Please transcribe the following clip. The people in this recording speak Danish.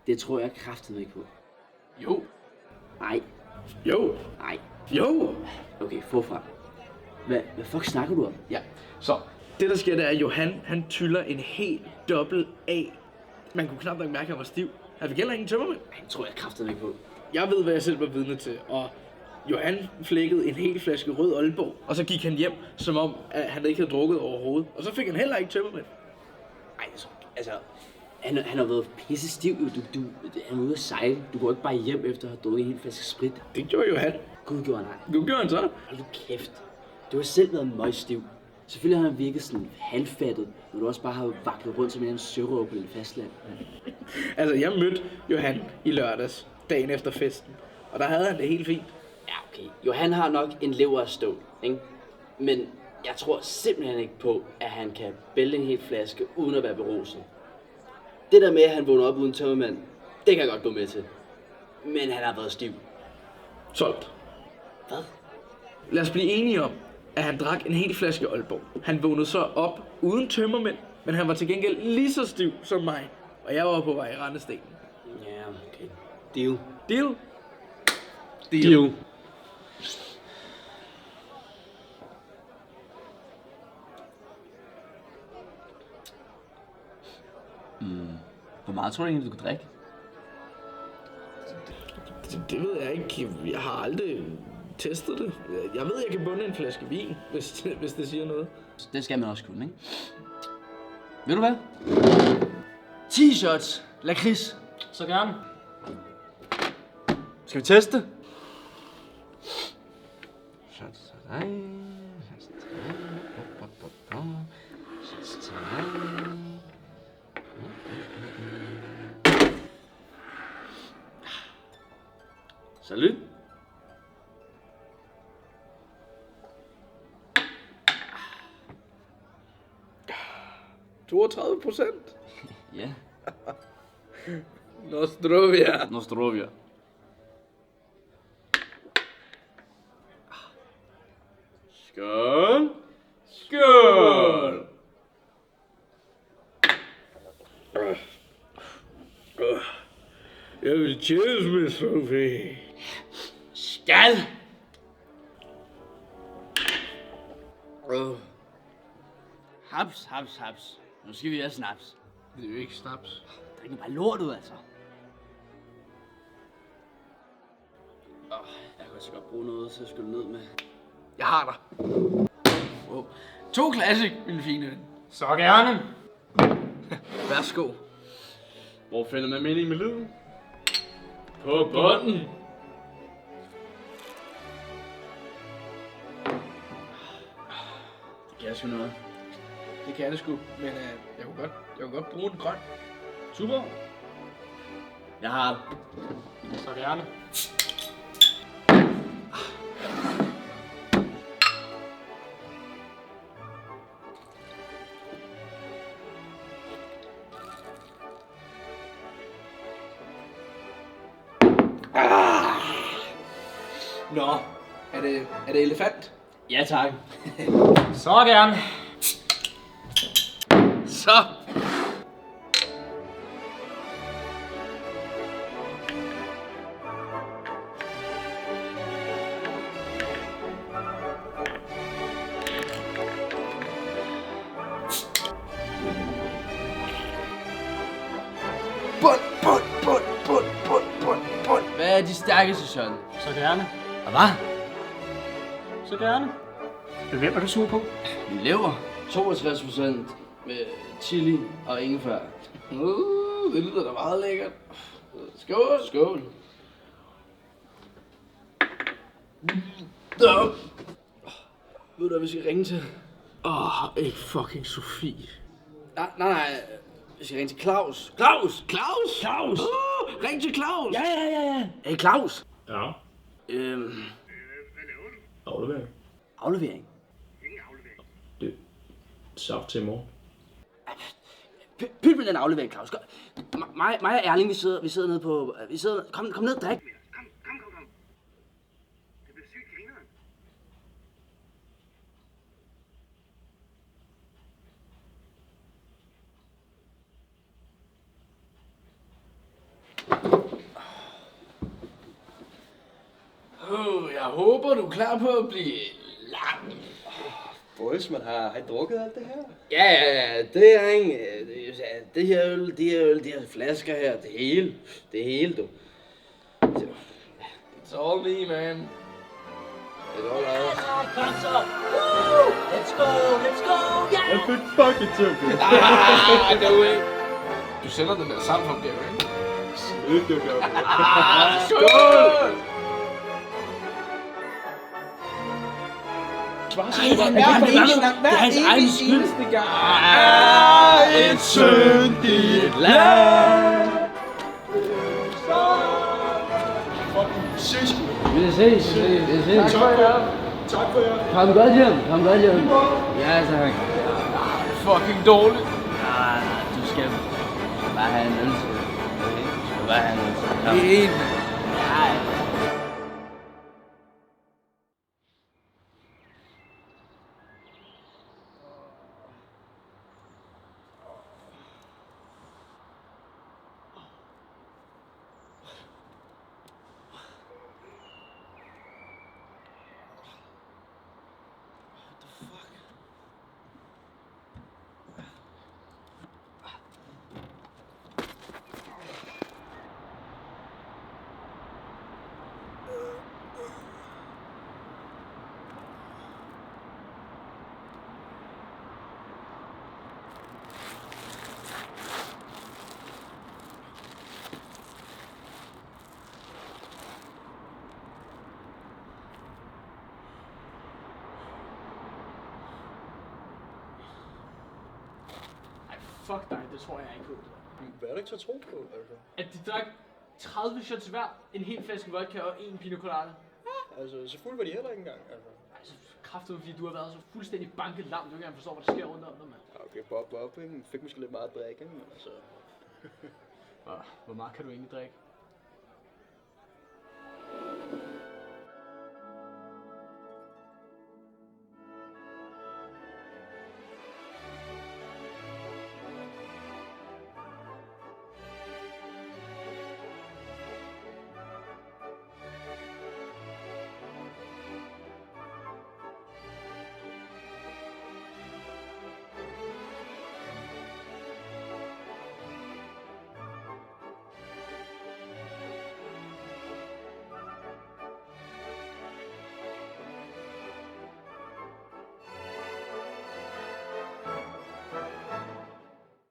Det tror jeg kraftedeme ikke på. Jo. Nej. Jo. Nej. Jo. Okay, forfra. Hvad fuck snakker du om? Ja, så det der sker, det er, at Johan, han tyller en helt dobbelt A. Man kunne knap nok mærke, at han var stiv. Han fik heller ingen tømmermænd. Det tror jeg kraftedeme ikke på. Jeg ved, hvad jeg selv var vidne til, og Johan flækkede en hel flaske rød Aalborg, og så gik han hjem, som om at han ikke havde drukket overhovedet. Og så fik han heller ikke tømmermænd. Ej, altså... Han har været pisse stiv, jo. Han er ude at sejle. Du går ikke bare hjem efter at have drukket en hel flaske sprit. Det gjorde Johan. Gud gjorde han ej. Nu gjorde han så. Hold du kæft. Du har selv været møgstiv. Selvfølgelig har han virket sådan halvfattet, når du også bare har vaklet rundt som en sørøver på det fastland. Altså, jeg mødte Johan i lørdags, dagen efter festen, og der havde han det helt fint. Ja, okay. Johan har nok en lever af stål, ikke? Men jeg tror simpelthen ikke på, at han kan bælte en hel flaske uden at være beruset. Det der med, at han vågner op uden tømmermand, det kan jeg godt gå med til. Men han har været stiv. Solgt. Hvad? Lad os blive enige om, at han drak en hel flaske Aalborg. Han vågnede så op uden tømmermænd, men han var til gengæld lige så stiv som mig. Og jeg var på vej i rendestenen. Ja, okay. Deal. Deal? Deal. Hvor meget tror du egentlig, du kan drikke? Det ved jeg ikke. Jeg har aldrig testet det. Jeg ved, jeg kan bunde en flaske vin, hvis det siger noget. Det skal man også kunne, ikke? Ved du hvad? 10 shots. Lakrids. Så gerne. Skal vi teste? Shots til dig. Shots til dig. Shots til dig. Salut. %32. Ja. Nostrovia. Nostrovia. Skål. Skål. Jeg vil cheers med Sofie. Skal. Haps, haps, haps. Nu skal vi have snaps. Det er jo ikke snaps. Drik nu bare lort ud, altså. Jeg kan også godt bruge noget til at skylle ned med. Jeg har dig. Wow. 2 classic, min fine ven. Så gerne. Værsgo. Hvor finder man mening med livet? På bunden. Det kan jeg sgu noget. Det kan det sgu, men jeg kunne godt bruge en grøn. Super. Jeg har det. Så gerne. Nå, er det elefant? Ja, tak. Så gerne. Så. Bund. Hvad er de stærkeste, Søren? Så gerne. Og hvad? Så gerne. Hvem er du sur på? Min lever. 62% med chili og ingefær. Det lyder da meget lækkert. Skål. Skål. Ved du, hvad vi skal ringe til? Ikke fucking Sofie. Nej. Vi skal ringe til Claus. Claus! Ring til Claus! Ja. Hey, Claus. Ja. Aflevering. Aflevering. Det saft til i morgen. Pyt med den aflevering, Claus. Mig og Erling, vi sidder nede på... Kom ned og drik. Kom. Det bliver sygt grineren. håber, du er klar på at blive lang. Boys, man har I drukket alt det her? Ja, det er ingen... Det her øl, de her flasker her, det hele, du. It's all me, man. Det er all out. Kom så! Let's go! Yeah! Jeg fik fucking tømpe. No way. Du sender den der samfundsopgave, ikke? Ikke det gør. Skål! Det er hans egen skyld. Et syndigt land. Vi ses. Tak for jer. Kom godt hjem. Ja, tak. Fucking dårligt. Nej, du skal bare have en øl til. Okay? Du skal bare have en øl til. Kom. En. Ja. Fuck dig, det tror jeg ikke på. Hvad er der ikke til at tro på, altså? At de drak 30 shots hver, en hel flaske vodka og en pina colada. Altså, så fuld var de heller ikke engang, altså. Altså, kraftigt, fordi du har været så fuldstændig banket lam, du ikke engang forstår, hvad der sker rundt om dig, mand. Ja, okay, Bob, ikke? Fik måske lidt meget at drikke, men altså... Hvor meget kan du egentlig drikke?